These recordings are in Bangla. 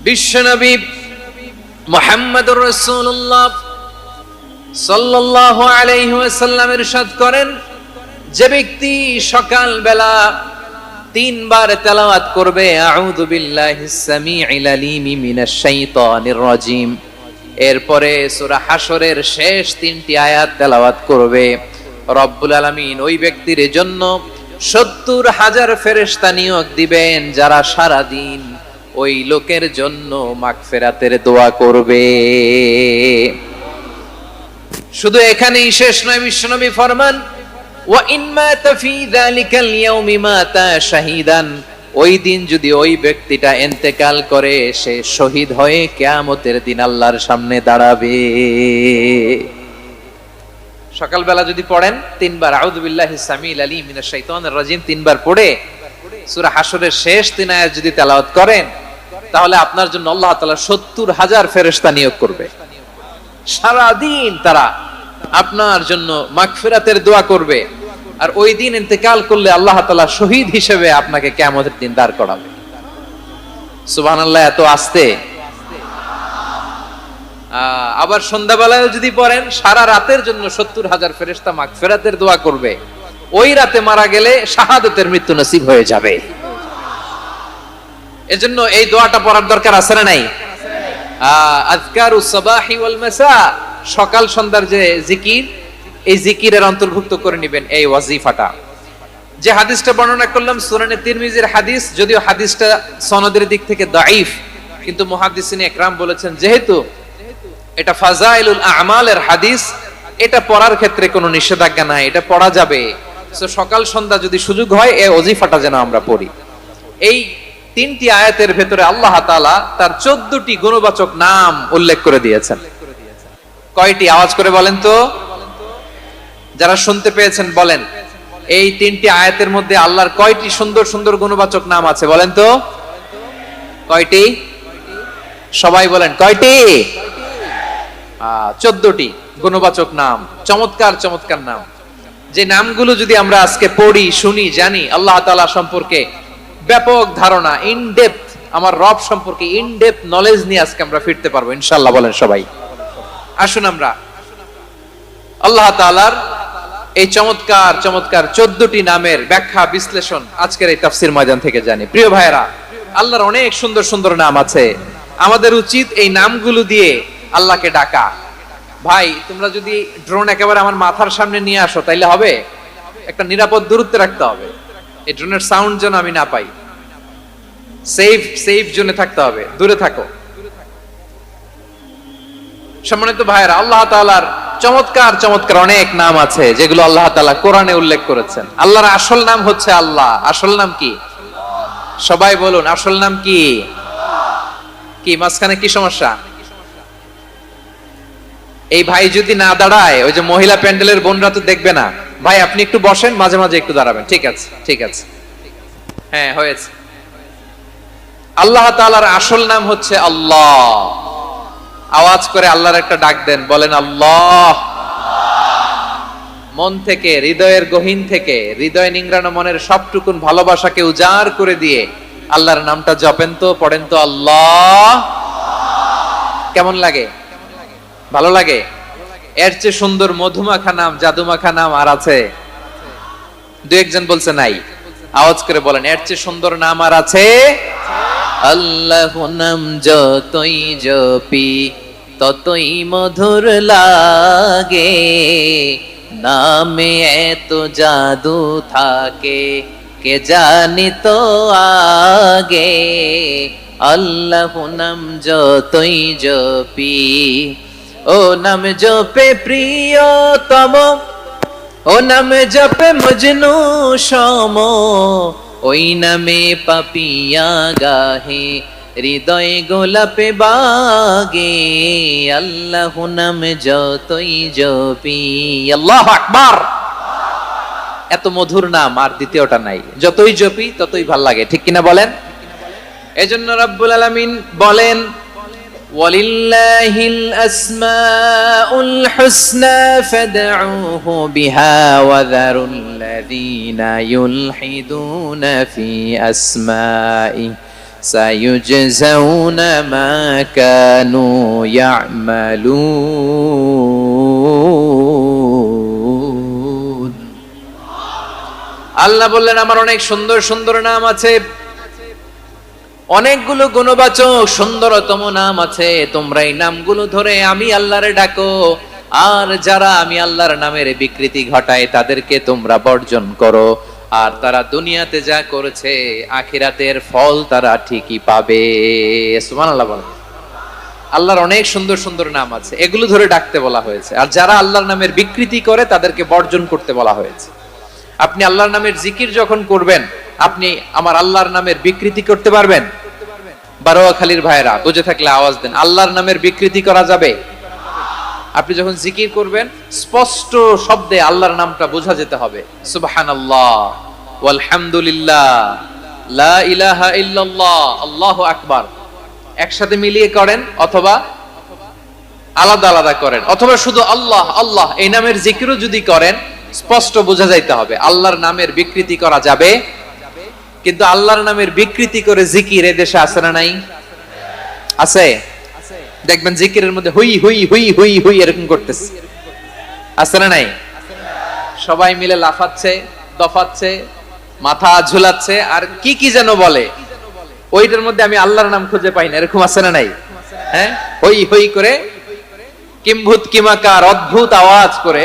বিশ্বনবী মুহাম্মদুর রাসূলুল্লাহ সাল্লাল্লাহু আলাইহি ওয়াসাল্লাম ইরশাদ করেন, যে ব্যক্তি সকাল বেলা 3 বার তেলাওয়াত করবে আউযু বিল্লাহিস সামিউল আলিম মিনাশ শাইতানির রাজিম, এরপরে সূরা হাশরের শেষ 3টি আয়াত তেলাওয়াত করবে, রব্বুল আলামিন ওই ব্যক্তির জন্য 70,000 ফেরেশতা নিয়োগ দিবেন যারা সারা দিন ওই লোকের জন্য মাগফিরাতের দোয়া করবে। শুধু এখানেই শেষ নয়, বিশ্বনবী ফরমান ওয়া ইন মাতা ফি যালিকাল ইয়াউমি মাতা শাহীদান, ওই দিন যদি ওই ব্যক্তিটা ইন্তেকাল করে সে শহীদ হয়ে কিয়ামতের দিন আল্লাহর সামনে দাঁড়াবে। সকালবেলা যদি পড়েন 3 বার আউযু বিল্লাহিস সামিউল আলিম মিনাশ শাইতানির রাজিম 3 বার পড়ে সূরা হাশরের শেষ 3 আয়াত যদি তেলাওয়াত করেন, তাহলে আপনার জন্য আল্লাহ তাআলা 70,000 ফেরেশতা নিয়োগ করবে। সারা দিন তারা আপনার জন্য মাগফিরাতের দোয়া করবে, আর ওই দিন ইন্তেকাল করলে আল্লাহ তাআলা শহীদ হিসেবে আপনাকে কিয়ামতের দিন দাঁড় করাবে। সুবহানাল্লাহ, এত আস্তে। আবার সন্ধ্যাবেলায় যদি পড়েন, সারা রাতের জন্য 70,000 ফেরেশতা মাগফিরাতের দোয়া করবে। ওই রাতে মারা গেলে শাহাদাতের মৃত্যু নসিব হয়ে যাবে। এজন্য এই দোয়াটা পড়ার দরকার আছে না নাই? আযকারুস সাবাহি ওয়াল মাসা, সকাল সন্ধ্যার যে জিকির, এই জিকিরের অন্তর্ভুক্ত করে নেবেন এই ওয়াজিফাটা। যে হাদিসটা বর্ণনা করলাম সুনানে তিরমিজির হাদিস, যদিও হাদিসটা সনদের দিক থেকে দাঈফ, কিন্তু মুহাদ্দিসিনে ইকরাম বলেছেন যেহেতু এটা ফাজাইলুল আমালের হাদিস, এটা পড়ার ক্ষেত্রে কোনো নিষেধাজ্ঞা নাই, এটা পড়া যাবে। সো সকাল সন্ধ্যা যদি সুযোগ হয় এই ওয়াজিফাটা যেন আমরা পড়ি। এই 3টি আয়াতের ভেতরে আল্লাহ তাআলা তার 14টি গুণবাচক নাম উল্লেখ করে দিয়েছেন। কয়টি? আওয়াজ করে বলেন তো, যারা শুনতে পেয়েছেন বলেন, এই 3টি আয়াতের মধ্যে আল্লাহর কয়টি সুন্দর সুন্দর গুণবাচক নাম আছে বলেন তো? কয়টি? সবাই বলেন কয়টি? 14টি গুণবাচক নাম, চমৎকার চমৎকার নাম। যে নামগুলো যদি আমরা আজকে পড়ি, শুনি, জানি, আল্লাহ তাআলা সম্পর্কে ব্যাপক ধারণা, ইন ডেপথ, আমার রব সম্পর্কে ইন ডেপথ নলেজ নিয়ে আজকে আমরা ফিরতে পারবো ইনশাআল্লাহ। বলেন সবাই। আসুন আমরা আল্লাহ তাআলার এই চমৎকার চমৎকার 14টি নামের ব্যাখ্যা বিশ্লেষণ আজকের এই তাফসীর ময়দান থেকে জানি। প্রিয় ভাইরা, আল্লাহর অনেক সুন্দর সুন্দর নাম আছে, আমাদের উচিত এই নামগুলো দিয়ে আল্লাহকে ডাকা। ভাই, তোমরা যদি ড্রোন একেবারে আমার মাথার সামনে নিয়ে আসো তাইলে হবে? একটা নিরাপদ দূরত্বে রাখতে হবে, এই ড্রোনের সাউন্ড যেন আমি না পাই। সেফ জোনে থাকতে হবে, দূরে থাকো। সম্মানিত ভাইরা, আল্লাহ তাআলার চমৎকার চমৎকার অনেক নাম আছে যেগুলো আল্লাহ তাআলা কোরআনে উল্লেখ করেছেন। আল্লাহর আসল নাম হচ্ছে আল্লাহ। আসল নাম কি? সবাই বলুন, আসল নাম কি? কি মাঝখানে কি সমস্যা? এই ভাই যদি না দাঁড়ায়, ওই যে মহিলা প্যান্ডেলের বোনরা তো দেখবে না। ভাই আপনি একটু বসেন, মাঝে মাঝে একটু দাঁড়াবেন। ঠিক আছে, ঠিক আছে, হ্যাঁ হয়েছে। আল্লাহ তাআলার আসল নাম হচ্ছে আল্লাহ। আওয়াজ করে আল্লাহর একটা ডাক দেন, বলেন আল্লাহ। মন থেকে, হৃদয়ের গহীন থেকে, হৃদয় নিংড়ানো মনের সবটুকুন ভালোবাসাকে উজাড় করে দিয়ে আল্লাহর নামটা জপেন তো, পড়েন তো আল্লাহ। কেমন লাগে? ভালো লাগে? এর চেয়ে সুন্দর মধুমাখা নাম, জাদুমাখা নাম আর আছে? দু একজন বলছে নাই। আওয়াজ করে বলেন, এর চেয়ে সুন্দর নাম আর আছে? আল্লাহ নাম যতই জপি ততই মধুর লাগে, নামে এত জাদু থাকে কে জানি তো আগে। আল্লাহ নাম যতই জপি, ও নাম জপে প্রিয়তম, ও নাম জপে মজনু সম, ওই নামে পাপিয়া গাহে হৃদয় গোলাপে বাগে। আল্লাহ নাম যতই জপি। আল্লাহু আকবার। এত মধুর নাম আর দ্বিতীয়টা নাই। যতই জপি ততই ভাল লাগে, ঠিক কিনা বলেন? এজন্য রব্বুল আলামিন বলেন, ওয়ালিল্লাহিল আসমাউল হুসনা ফাদউহু বিহা ওয়া যারুল্লাযীনা ইউলহিদুনা ফি আসমাই সায়ুজজাউনা মা কানু ইয়ামালুন। আল্লাহ বললেন আমার অনেক সুন্দর সুন্দর নাম আছে, অনেকগুলো গুণবাচক সুন্দরতম নাম আছে, তোমরা এই নামগুলো ধরে আমি আল্লাহরে ডাকো, আর যারা আমি আল্লাহর নামের বিকৃতি ঘটায় তাদেরকে তোমরা বর্জন করো, আর তারা দুনিয়াতে যা করেছে আখিরাতের ফল তারা ঠিকই পাবে। সুবহানাল্লাহ বলেন। আল্লাহর অনেক সুন্দর সুন্দর নাম আছে, এগুলো ধরে ডাকতে বলা হয়েছে, আর যারা আল্লাহর নামের বিকৃতি করে তাদেরকে বর্জন করতে বলা হয়েছে। আপনি আল্লাহর নামের জিকির যখন করবেন, আপনি আমার আল্লাহর নামের বিকৃতি করতে পারবেন? বারোয়াখালীর ভাইরা বুঝে থাকলে আওয়াজ দেন, আল্লাহর নামের বিকৃতি করা যাবে? আপনি যখন জিকির করবেন স্পষ্ট শব্দে আল্লাহর নামটা বোঝা যেতে হবে। সুবহানাল্লাহ, ওয়ালহামদুলিল্লাহ, লা ইলাহা ইল্লাল্লাহ, আল্লাহু আকবার, একসাথে মিলিয়ে করেন অথবা আলাদা আলাদা করেন, অথবা শুধু আল্লাহ আল্লাহ এই নামের জিকিরও যদি করেন স্পষ্ট বোঝা যাইতে হবে। আল্লাহর নামের বিকৃতি করা যাবে, কিন্তু আল্লাহর নামের বিকৃতি করে জিকির এদেশে আছে না নাই? আছে। দেখবেন জিকিরের মধ্যে হুই হুই হুই হুই হুই এরকম করতেছে, আছে না নাই? সবাই মিলে লাফাচ্ছে, দফাচ্ছে, মাথা ঝুলাচ্ছে, আর কি কি যেন বলে, ওইটার মধ্যে আমি আল্লাহর নাম খুঁজে পাই না, এরকম আছে না নাই? হ্যাঁ, হই হই করে কিম্ভূত কিমাকার অদ্ভুত আওয়াজ করে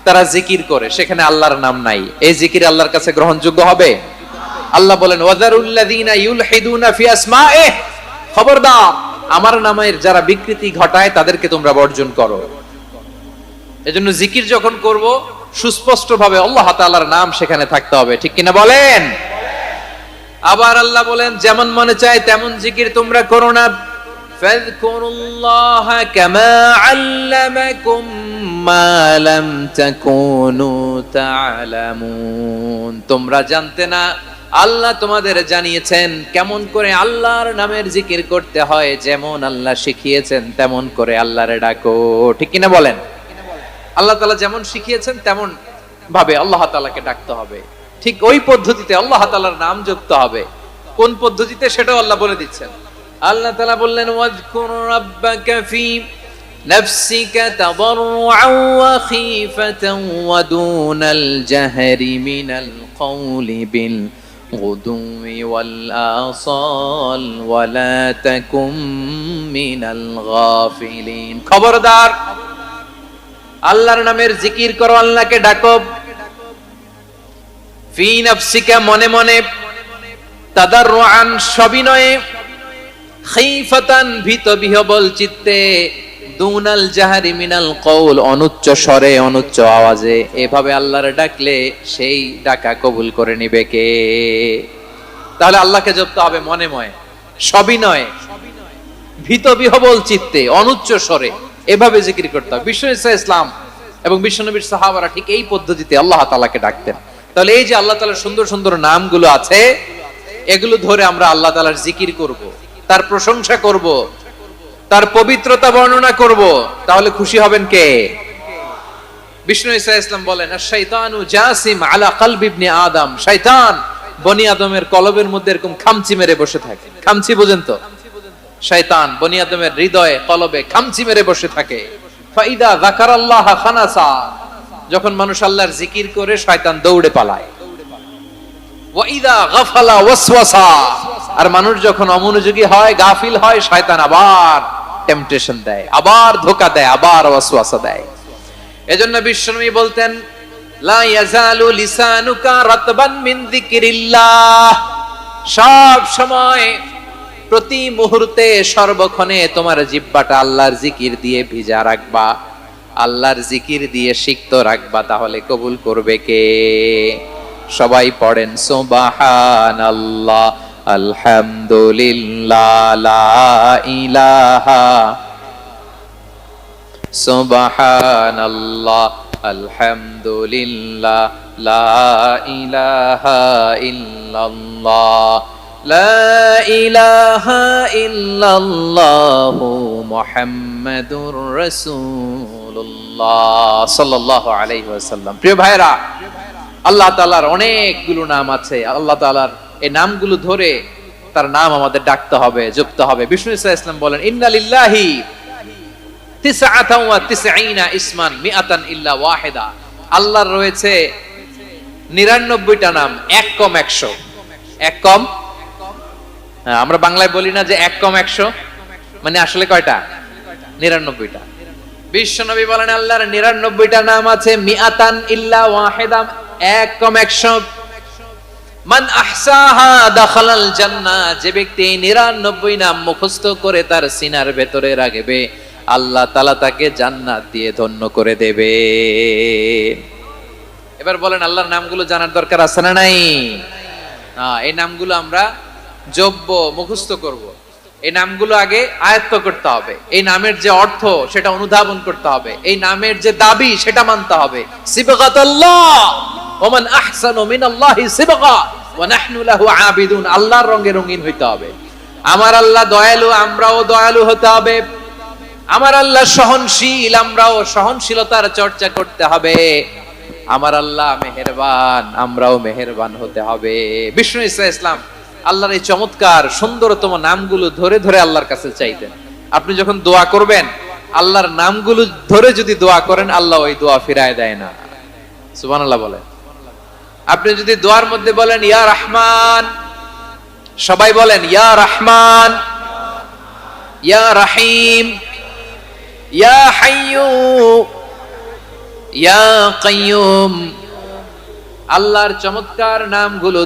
তারা জিকির করে, সেখানে আল্লাহর নাম নাই। এই জিকির আল্লাহর কাছে গ্রহণযোগ্য হবে? আল্লাহ বলেন ওয়াযারুল্লাযীনা ইউলহিদুনা ফি আসমাইহি, খবরদার আমার নামের যারা বিকৃতি ঘটায় তাদেরকে তোমরা বর্জন করো। এজন্য জিকির যখন করব সুস্পষ্ট ভাবে আল্লাহ তাআলার নাম সেখানে থাকতে হবে, ঠিক কিনা বলেন? আবার আল্লাহ বলেন যেমন মনে চায় তেমন জিকির তোমরা করো না। ফাযকুরুল্লাহা কামা আল্লামাকুম মা লাম তাকুনু তা'লামুন, তোমরা জানতে না, আল্লাহ তোমাদের জানিয়েছেন কেমন করে আল্লাহর নামের জিকির করতে হয়, যেমন আল্লাহ শিখিয়েছেন তেমন করে আল্লাহরে ডাকো, ঠিক কিনা বলেন? আল্লাহ তাআলা যেমন শিখিয়েছেন তেমন ভাবে আল্লাহ তাআলাকে ডাকতে হবে, ঠিক ওই পদ্ধতিতে আল্লাহ তাআলার নাম যুক্ত হবে। কোন পদ্ধতিতে সেটাও আল্লাহ বলে দিচ্ছেন। আল্লাহ তাআলা বললেন ওয়াজকুর রাব্বাকা ফি নাফসিকা তাদাররুআন ওয়া খীফাতান ওয়া দুনাল জাহরি মিনাল কওলি বিল গুদুই ওয়াল আসাল ওয়া লা তাকুম মিনাল গাফিলিন। খবরদার আল্লাহর নামের জিকির করো, আল্লাহকে ডাকো। ফি নাফসিকা মনে মনে, তাদাররুআন সবিনয়ে, খীফাতান ভীত বিহবল চিত্তে, দুনাল জাহরি মিনাল কওল অনুচ্চ স্বরে অনুচ্চ আওয়াজে, এভাবে আল্লাহরে ডাকলে সেই ডাকা কবুল করে নিবে কে? তাহলে আল্লাহকে জপতে হবে মনে মনে, সবিনয়ে, ভীত বিহবল চিত্তে, অনুচ্চ স্বরে, এভাবে জিকির করতে হবে। বিশ্বনবী ইসলাম এবং বিশ্বনবীর সাহাবারা ঠিক এই পদ্ধতিতে আল্লাহ তাআলাকে ডাকতেন। তাহলে এই যে আল্লাহ তাআলার সুন্দর সুন্দর নামগুলো আছে, এগুলো ধরে আমরা আল্লাহ তাআলার জিকির করব, তার প্রশংসা করব, তার পবিত্রতা বর্ণনা করব, তাহলে খুশি হবেন কে? বিষ্ণু ঈসা ইসলাম বলেন আশ-শাইতানু জাসিম আলা কলবি ইবনে আদম, শয়তান বনি আদমের কলবের মধ্যে এরকম খামচি মেরে বসে থাকে। খামচি বুঝেন তো? শয়তান বনি আদমের হৃদয়ে কলবে খামচি মেরে বসে থাকে। ফাইদা যাকারাল্লাহ খানাসা, যখন মানুষ আল্লাহর জিকির করে শয়তান দৌড়ে পালায়। ওয়া ইদা গাফালা ওয়াসওয়াসা, আর মানুষ যখন অমনোযোগী হয়, গাফিল হয়, শয়তান আবার টেম্পটেশন দেয়, আবার ধোঁকা দেয়, আবার ওয়াসওয়াসা দেয়। এজন্য বিশ্বনবী বলতেন লা ইয়াজালু লিসানুকা রাতবান মিন যিকরিল্লাহ, সব সময় প্রতি মুহূর্তে সর্বক্ষণে তোমার জিহ্বাটা আল্লাহর জিকির দিয়ে ভিজা রাখবা, আল্লাহর জিকির দিয়ে সিক্ত রাখবা, তাহলে কবুল করবে কে? সবাই পড়েন সুবহানাল্লাহ, আলহামদুলিল্লাহ, লা ইলাহা, সুবহানাল্লাহ, আলহামদুলিল্লাহ, লা ইলাহা ইল্লাল্লাহ, লা ইলাহা ইল্লাল্লাহু মুহাম্মাদুর রাসূলুল্লাহ সাল্লাল্লাহু আলাইহি ওয়াসাল্লাম। প্রিয় ভাইরা, আল্লাহ তাআলার অনেকগুলো নাম আছে। আল্লাহ তাআলার এই নামগুলো ধরে তার নাম আমাদের ডাকতে হবে, জপতে হবে। বিষ্ণু ইসলাম বলেন, ইন্না লিল্লাহি তিসআতান ওয়া তিসঈনা ইসমান মিআতান ইল্লা ওয়াহিদা। আল্লাহর রয়েছে 99টা নাম, এক কম 100। এক কম, আমরা বাংলায় বলি না যে এক কম 100, মানে আসলে কয়টা? 99টা। বিশ্বনবী বলেন আল্লাহর 99টা নাম আছে, মিআতান ইল্লা ওয়াহিদা, এক কম 100। মান আহসাহা দাখালাল জান্নাহ, যে ব্যক্তি 99 নাম মুখস্থ করে তার সিনার ভেতরে রাখবে, আল্লাহ তাআলা তাকে জান্নাত দিয়ে ধন্য করে দেবে। এবার বলেন, আল্লাহর নামগুলো জানার দরকার আছে না নাই? এই নামগুলো আমরা জপব, মুখস্থ করব। এই নামগুলো আগে আয়ত্ত করতে হবে। এই নামের যে অর্থ সেটা অনুধাবন করতে হবে। এই নামের যে দাবি সেটা মানতে হবে। সিবগাতুল্লাহ ওয়া মান আহসানু মিনাল্লাহি সিবগা ওয়া নাহনু লাহু আবিদুন। আল্লাহর রঙে রঙিন হইতে হবে। আমার আল্লাহ দয়ালু, আমরাও দয়ালু হতে হবে। আমার আল্লাহ সহনশীল, আমরাও সহনশীলতার চর্চা করতে হবে। আমার আল্লাহ মেহেরবান, আমরাও মেহেরবান হতে হবে। বিষ্ণু ইসলাম আল্লাহর এই চমৎকার সুন্দরতম নামগুলো ধরে ধরে আল্লাহর কাছে চাইতেন। আপনি যখন দোয়া করবেন, আল্লাহর নামগুলো ধরে যদি দোয়া করেন, আল্লাহ ওই দোয়া ফিরায় দেয় না। সুবহানাল্লাহ বলেন। আপনি যদি দোয়ার মধ্যে বলেন ইয়া রহমান, সবাই বলেন ইয়া রহমান, ইয়া রহিম, ইয়া হাইয়্যু, ইয়া কাইয়্যুম। আল্লাহর চমৎকার নামগুলো